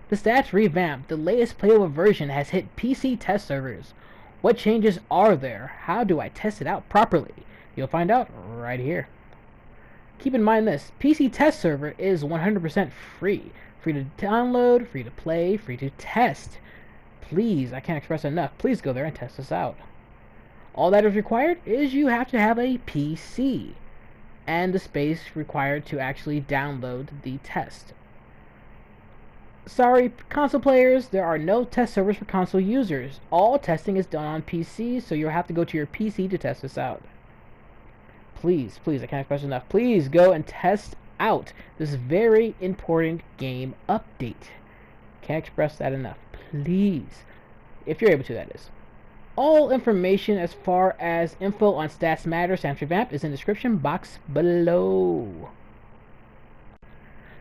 The Stats Revamp, the latest playable version, has hit PC test servers. What changes are there? How do I test it out properly? You'll find out right here. Keep in mind this, PC test server is 100% free. Free to download, free to play, free to test. Please, I can't express enough, please go there and test this out. All that is required is you have to have a PC and the space required to actually download the test. Sorry, console players, there are no test servers for console users. All testing is done on PC, so you'll have to go to your PC to test this out. Please, I can't express enough. Please go and test out this very important game update. Can't express that enough. Please, if you're able to, that is. All information as far as info on Stats Matter, Stats Revamp is in the description box below.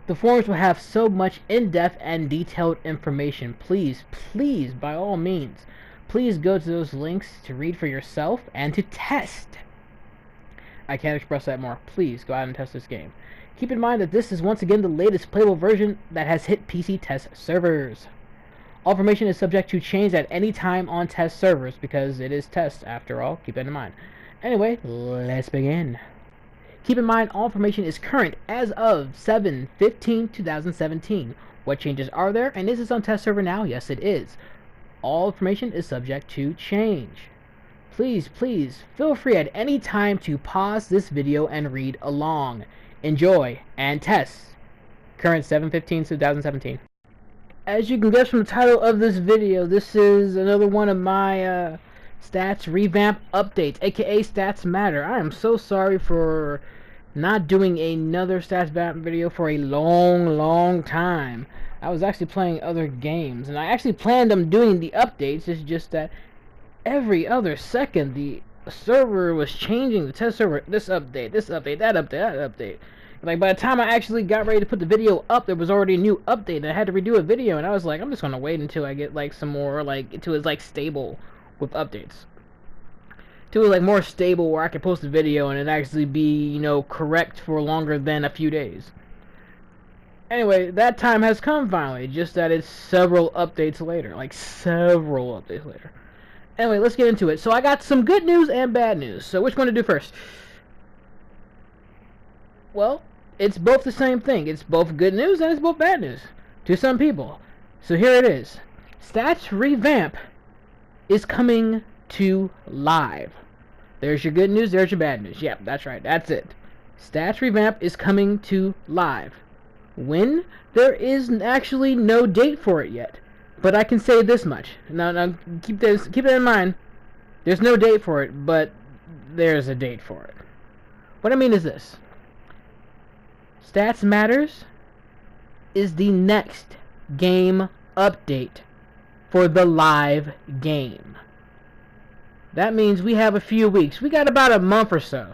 The forums will have so much in-depth and detailed information. Please, by all means, please go to those links to read for yourself and to test. I can't express that more. Please go out and test this game. Keep in mind that this is once again the latest playable version that has hit PC test servers. All information is subject to change at any time on test servers because it is test after all. Keep that in mind. Anyway, let's begin. Keep in mind all information is current as of 7/15/2017. What changes are there, and is this on test server now? Yes, it is. All information is subject to change. Please, feel free at any time to pause this video and read along. Enjoy and test. Current 7/15/2017. As you can guess from the title of this video, this is another one of my Stats Revamp updates, aka Stats Matter. I am so sorry for not doing another Stats Revamp video for a long time. I was actually playing other games, and I actually planned on doing the updates. It's just that every other second the server was changing, the test server, this update, that update. Like, by the time I actually got ready to put the video up, there was already a new update, and I had to redo a video, and I was like, I'm just gonna wait until I get, like, some more, like, until it's, like, stable with updates. Until it's, like, more stable where I can post a video and it actually be, you know, correct for longer than a few days. Anyway, that time has come finally, just that it's several updates later. Anyway, let's get into it. So I got some good news and bad news. So which one to do first? Well, it's both the same thing. It's both good news and it's both bad news to some people. So here it is. Stats Revamp is coming to live. There's your good news, there's your bad news. Yep, that's right, that's it. Stats Revamp is coming to live. When? There is actually no date for it yet. But I can say this much. Now keep that in mind. There's no date for it, but there's a date for it. What I mean is this. Stats Matters is the next game update for the live game. That means we have a few weeks. We got about a month or so.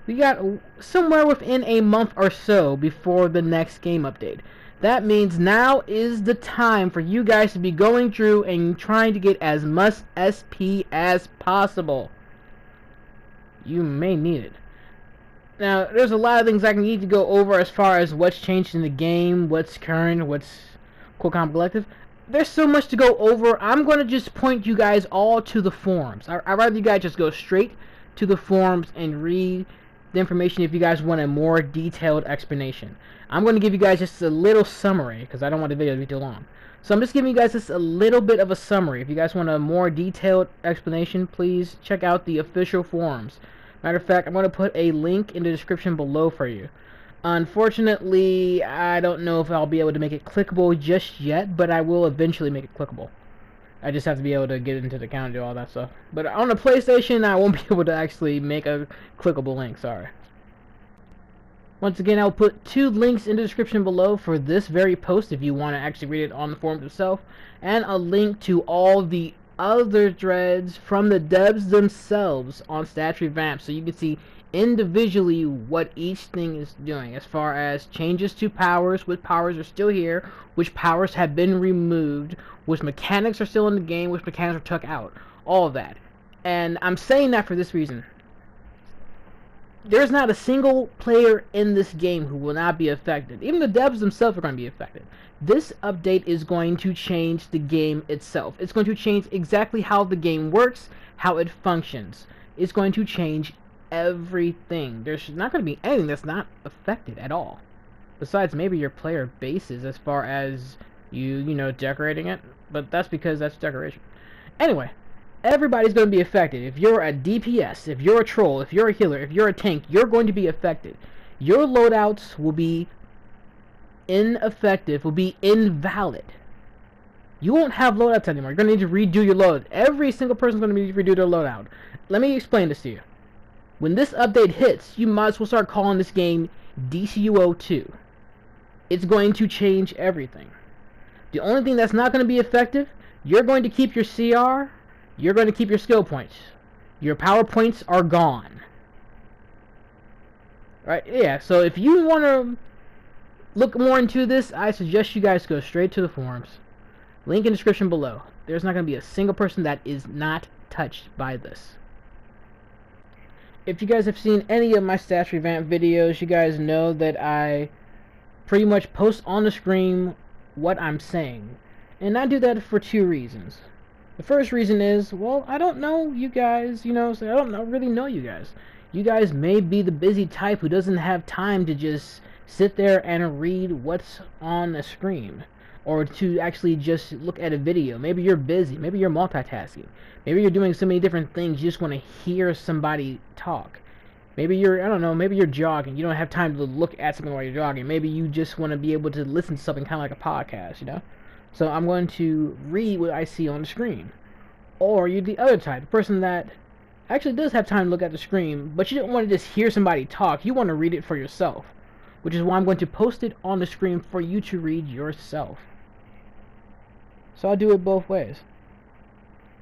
We got somewhere within a month or so before the next game update. That means now is the time for you guys to be going through and trying to get as much SP as possible. You may need it. Now, there's a lot of things I need to go over as far as what's changed in the game, what's current, what's Qualcomm Collective. There's so much to go over. I'm going to just point you guys all to the forums. I'd rather you guys just go straight to the forums and read the information if you guys want a more detailed explanation. I'm going to give you guys just a little summary because I don't want the video to be too long. So I'm just giving you guys just a little bit of a summary. If you guys want a more detailed explanation, please check out the official forums. Matter of fact, I'm going to put a link in the description below for you. Unfortunately, I don't know if I'll be able to make it clickable just yet, but I will eventually make it clickable. I just have to be able to get into the account and do all that stuff. But on the PlayStation, I won't be able to actually make a clickable link, sorry. Once again, I'll put 2 links in the description below for this very post if you want to actually read it on the forums itself, and a link to all the other threads from the devs themselves on Stats Revamp, so you can see individually what each thing is doing as far as changes to powers, which powers are still here, which powers have been removed, which mechanics are still in the game, which mechanics are took out, all of that. And I'm saying that for this reason. there's not a single player in this game who will not be affected. Even the devs themselves are going to be affected. This update is going to change the game itself. It's going to change exactly how the game works, how it functions. It's going to change everything. There's not going to be anything that's not affected at all. Besides maybe your player bases as far as you know, decorating it. But that's because that's decoration. Anyway, everybody's going to be affected. If you're a DPS, if you're a troll, if you're a healer, if you're a tank, you're going to be affected. Your loadouts will be ineffective, will be invalid. You won't have loadouts anymore. You're going to need to redo your load. Every single person's going to need to redo their loadout. Let me explain this to you. When this update hits, you might as well start calling this game DCUO 2. It's going to change everything. The only thing that's not going to be effective, you're going to keep your CR, you're going to keep your skill points. Your power points are gone. Right? Yeah, so if you want to look more into this, I suggest you guys go straight to the forums. Link in the description below. There's not going to be a single person that is not touched by this. If you guys have seen any of my Stats Revamp videos, you guys know that I pretty much post on the screen what I'm saying. And I do that for two reasons. The first reason is, well, I don't know you guys, you know, so I don't really know you guys. You guys may be the busy type who doesn't have time to just sit there and read what's on a screen, or to actually just look at a video. Maybe you're busy, maybe you're multitasking, maybe you're doing so many different things, you just want to hear somebody talk. Maybe you're, I don't know, maybe you're jogging, you don't have time to look at something while you're jogging. Maybe you just want to be able to listen to something kind of like a podcast, you know? So I'm going to read what I see on the screen. Or you're the other type, the person that actually does have time to look at the screen, but you don't want to just hear somebody talk, you want to read it for yourself. Which is why I'm going to post it on the screen for you to read yourself. So I'll do it both ways.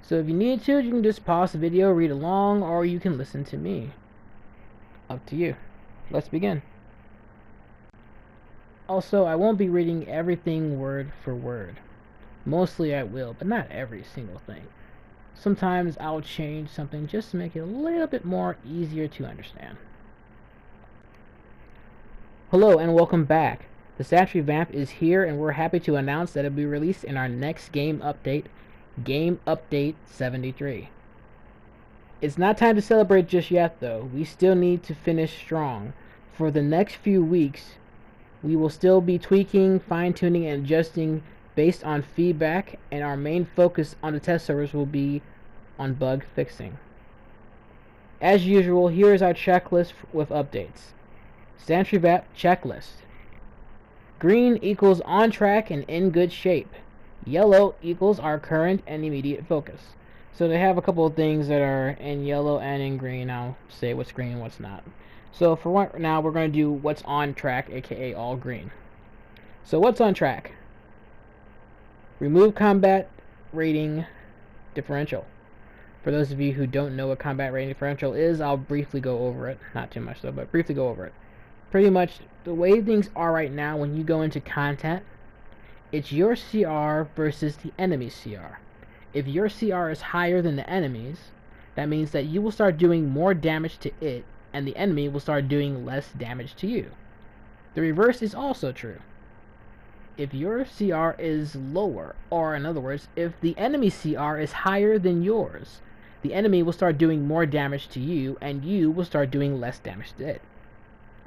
So if you need to, you can just pause the video, read along, or you can listen to me. Up to you. Let's begin. Also, I won't be reading everything word for word. Mostly I will, but not every single thing. Sometimes I'll change something just to make it a little bit more easier to understand. Hello and welcome back. The Stats Revamp is here, and we're happy to announce that it will be released in our next game update, Game Update 73. It's not time to celebrate just yet though. We still need to finish strong. For the next few weeks, we will still be tweaking, fine-tuning, and adjusting based on feedback, and our main focus on the test servers will be on bug fixing. As usual, here is our checklist with updates. Stats Revamp checklist. Green equals on track and in good shape. Yellow equals our current and immediate focus. So they have a couple of things that are in yellow and in green. I'll say what's green and what's not. So for right now, we're going to do what's on track, aka all green. So what's on track? Remove combat rating differential. For those of you who don't know what combat rating differential is, I'll briefly go over it. Not too much though, but briefly go over it. Pretty much the way things are right now when you go into content, it's your CR versus the enemy's CR. If your CR is higher than the enemy's, that means that you will start doing more damage to it, and the enemy will start doing less damage to you. The reverse is also true. If your CR is lower, or in other words, if the enemy's CR is higher than yours, the enemy will start doing more damage to you, and you will start doing less damage to it.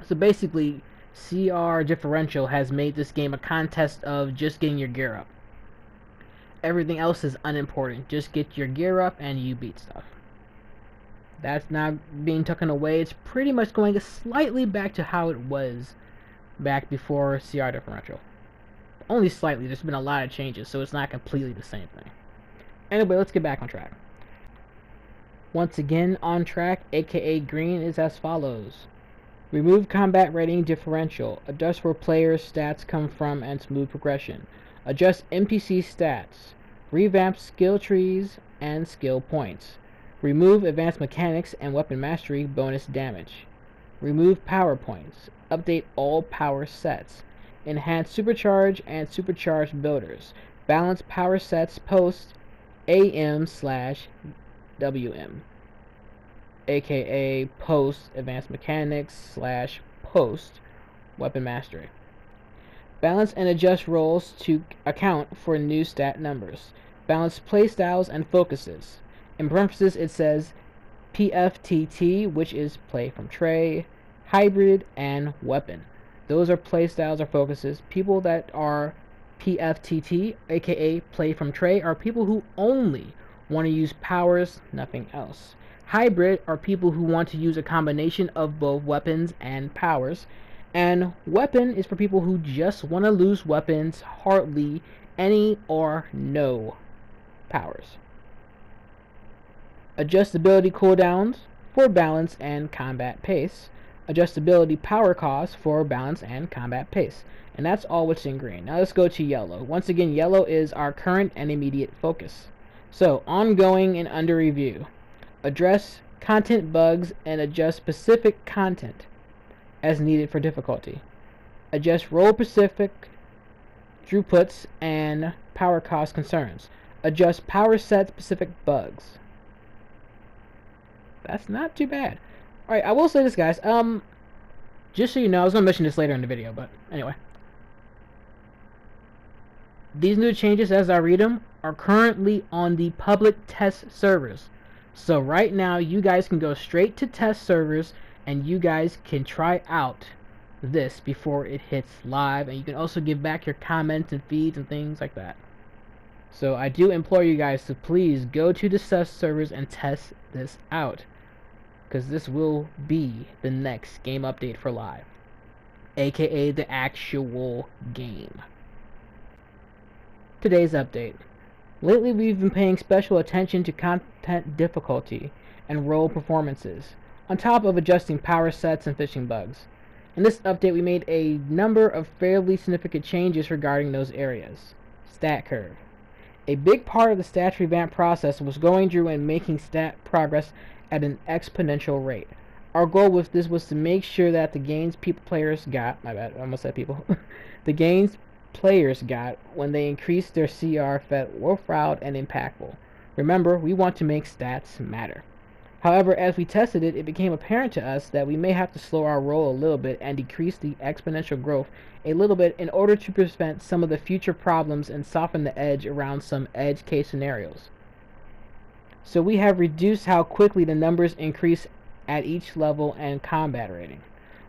So basically, CR differential has made this game a contest of just getting your gear up. Everything else is unimportant. Just get your gear up and you beat stuff. That's not being taken away. It's pretty much going slightly back to how it was back before CR differential. Only slightly. There's been a lot of changes, so it's not completely the same thing. Anyway, let's get back on track. Once again, on track, aka green, is as follows. Remove combat rating differential. Adjust where players' stats come from and smooth progression. Adjust NPC stats. Revamp skill trees and skill points. Remove advanced mechanics and weapon mastery bonus damage. Remove power points. Update all power sets. Enhance supercharge and supercharged builders. Balance power sets post AM/WM. aka post advanced mechanics / post weapon mastery. Balance and adjust roles to account for new stat numbers. Balance playstyles and focuses. In parentheses it says PFTT, which is play from tray, hybrid, and weapon. Those are playstyles or focuses. People that are PFTT, aka play from tray, are people who only want to use powers, nothing else. Hybrid are people who want to use a combination of both weapons and powers. And weapon is for people who just want to lose weapons, hardly any or no powers. Adjustability cooldowns for balance and combat pace. Adjustability power cost for balance and combat pace. And that's all what's in green. Now let's go to yellow. Once again, yellow is our current and immediate focus. So, ongoing and under review. Address content bugs and adjust specific content as needed for difficulty. Adjust role-specific throughputs and power cost concerns. Adjust power set specific bugs. That's not too bad. Alright, I will say this, guys. Just so you know, I was going to mention this later in the video, but anyway. These new changes, as I read them, are currently on the public test servers. So right now, you guys can go straight to test servers, and you guys can try out this before it hits live. And you can also give back your comments and feeds and things like that. So I do implore you guys to please go to the test servers and test this out, because this will be the next game update for live, aka the actual game. Today's update. Lately we've been paying special attention to content difficulty and role performances, on top of adjusting power sets and fishing bugs. In this update we made a number of fairly significant changes regarding those areas. Stat curve. A big part of the Stats Revamp process was going through and making stat progress at an exponential rate. Our goal with this was to make sure that the gains players got, my bad, I almost said people, the gains players got when they increased their CR felt worthwhile and impactful. Remember, we want to make stats matter. However, as we tested it, it became apparent to us that we may have to slow our roll a little bit and decrease the exponential growth a little bit in order to prevent some of the future problems and soften the edge around some edge case scenarios. So we have reduced how quickly the numbers increase at each level and combat rating.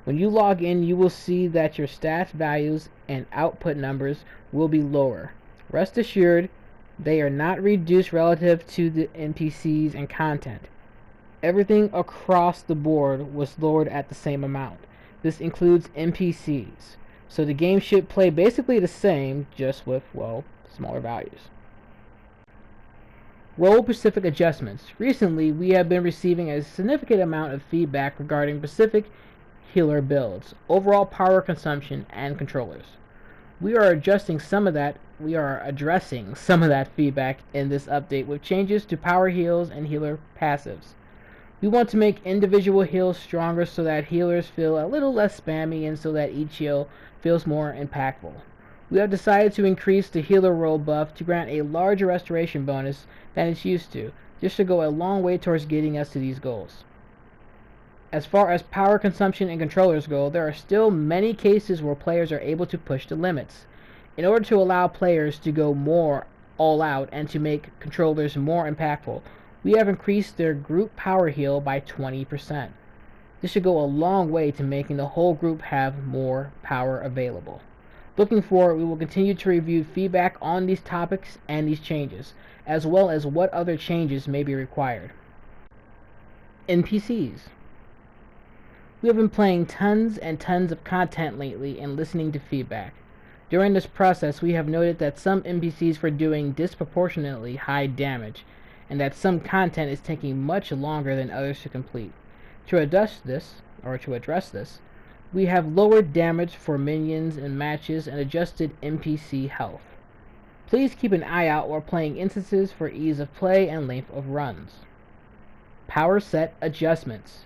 When you log in, you will see that your stats values and output numbers will be lower. Rest assured, they are not reduced relative to the NPCs and content. Everything across the board was lowered at the same amount. This includes NPCs. So the game should play basically the same, just with, well, smaller values. Role-specific adjustments. Recently, we have been receiving a significant amount of feedback regarding specific healer builds, overall power consumption, and controllers. We are addressing some of that feedback in this update with changes to power heals and healer passives. We want to make individual heals stronger so that healers feel a little less spammy and so that each heal feels more impactful. We have decided to increase the healer role buff to grant a larger restoration bonus than it's used to, just to go a long way towards getting us to these goals. As far as power consumption and controllers go, there are still many cases where players are able to push the limits. In order to allow players to go more all out and to make controllers more impactful, we have increased their group power heal by 20%. This should go a long way to making the whole group have more power available. Looking forward, we will continue to review feedback on these topics and these changes, as well as what other changes may be required. NPCs. We have been playing tons and tons of content lately and listening to feedback. During this process, we have noted that some NPCs were doing disproportionately high damage, and that some content is taking much longer than others to complete. To address this, we have lowered damage for minions in matches and adjusted NPC health. Please keep an eye out while playing instances for ease of play and length of runs. Power set adjustments.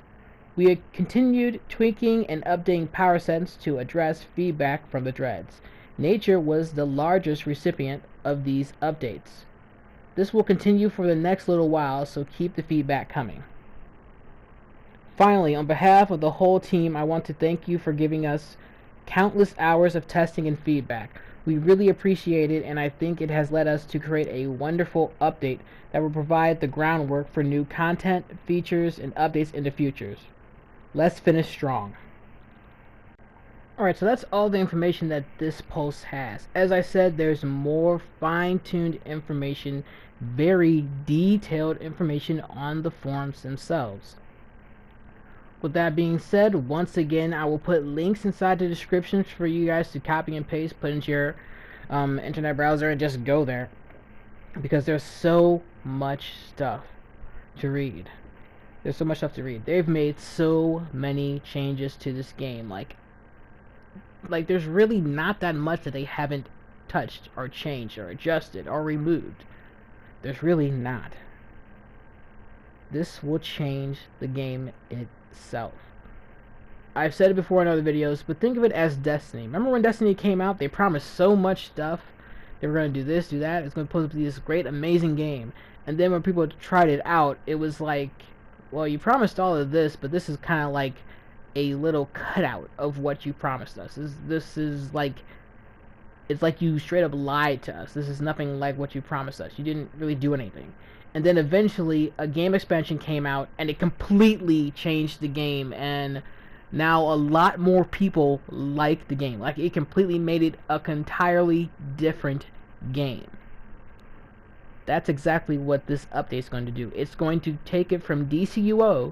We have continued tweaking and updating power sets to address feedback from the Dreads. Nature was the largest recipient of these updates. This will continue for the next little while, so keep the feedback coming. Finally, on behalf of the whole team, I want to thank you for giving us countless hours of testing and feedback. We really appreciate it, and I think it has led us to create a wonderful update that will provide the groundwork for new content, features, and updates in the futures. Let's finish strong. Alright, so that's all the information that this post has. As I said, there's more fine-tuned information, very detailed information on the forums themselves. With that being said, once again, I will put links inside the descriptions for you guys to copy and paste, put into your internet browser, and just go there. Because there's so much stuff to read. There's so much stuff to read. They've made so many changes to this game. Like there's really not that much that they haven't touched or changed or adjusted or removed. There's really not. This will change the game itself. I've said it before in other videos, but think of it as Destiny. Remember when Destiny came out? They promised so much stuff. They were going to do this, do that. It's going to be this great, amazing game. And then when people tried it out, it was like, well, you promised all of this, but this is kind of like a little cutout of what you promised us. This is like, it's like you straight up lied to us. This is nothing like what you promised us. You didn't really do anything. And then eventually a game expansion came out and it completely changed the game, and now a lot more people like the game. Like, it completely made it an entirely different game. That's exactly what this update is going to do. It's going to take it from DCUO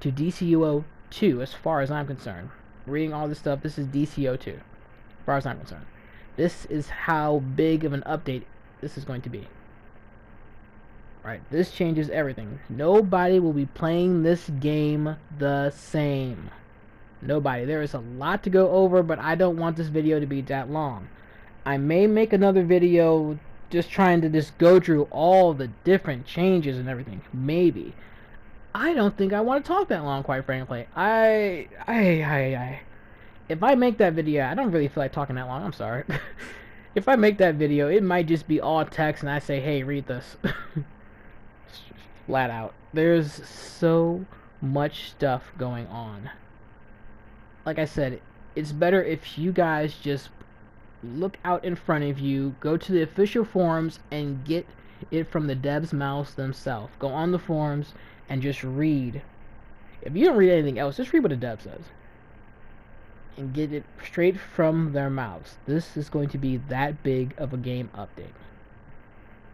to DCUO 2, as far as I'm concerned. Reading all this stuff, this is DCUO 2, as far as I'm concerned. This is how big of an update this is going to be. Right, this changes everything. Nobody will be playing this game the same. Nobody. There is a lot to go over, but I don't want this video to be that long. I may make another video just trying to go through all the different changes and everything. Maybe. I don't think I want to talk that long, quite frankly. If I make that video, I don't really feel like talking that long. I'm sorry. If I make that video, it might just be all text and I say, hey, read this. Flat out. There's so much stuff going on. Like I said, it's better if you guys just look out in front of you, go to the official forums, and get it from the devs' mouths themselves. Go on the forums and just read. If you don't read anything else, just read what the dev says. And get it straight from their mouths. This is going to be that big of a game update.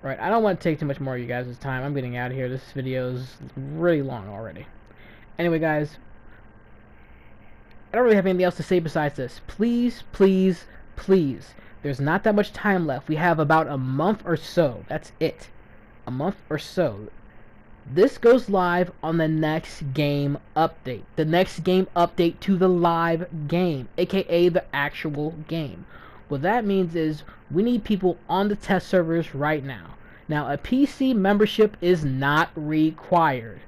Right, I don't want to take too much more of you guys' time. I'm getting out of here. This video is really long already. Anyway, guys, I don't really have anything else to say besides this. Please, please, please. There's not that much time left. We have about a month or so. That's it. A month or so. This goes live on the next game update. The next game update to the live game, aka the actual game. What that means is we need people on the test servers right now. Now, a PC membership is not required.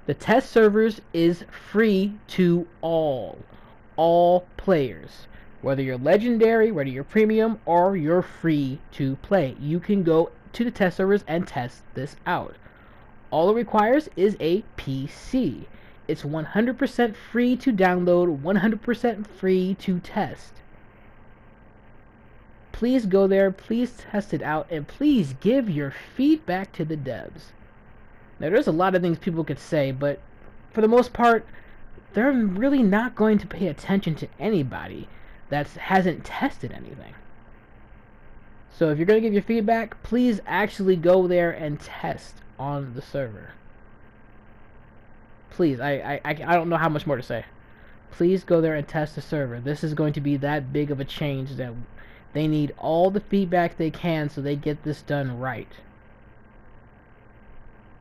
The test servers is free to all players. Whether you're legendary, whether you're premium, or you're free to play. You can go to the test servers and test this out. All it requires is a PC. It's 100% free to download, 100% free to test. Please go there, please test it out, and please give your feedback to the devs. Now, there's a lot of things people could say, but for the most part, they're really not going to pay attention to anybody that hasn't tested anything. So if you're going to give your feedback, please actually go there and test on the server. Please, I don't know how much more to say. Please go there and test the server. This is going to be that big of a change that they need all the feedback they can so they get this done right.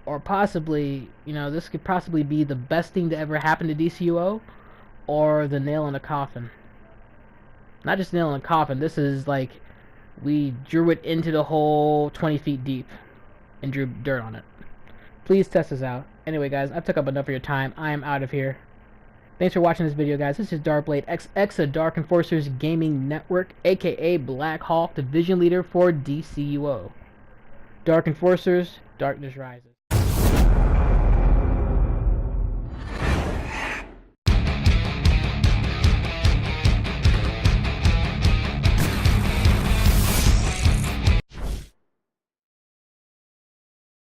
Or possibly, you know, this could possibly be the best thing to ever happen to DCUO, or the nail in the coffin. Not just nail in the coffin, this is like, we drew it into the hole 20 feet deep and drew dirt on it. Please test this out. Anyway, guys, I've took up enough of your time. I am out of here. Thanks for watching this video, guys. This is Darkblade XX of Dark Enforcers Gaming Network, aka Black Hawk, Division Leader for DCUO. Dark Enforcers, Darkness Rises.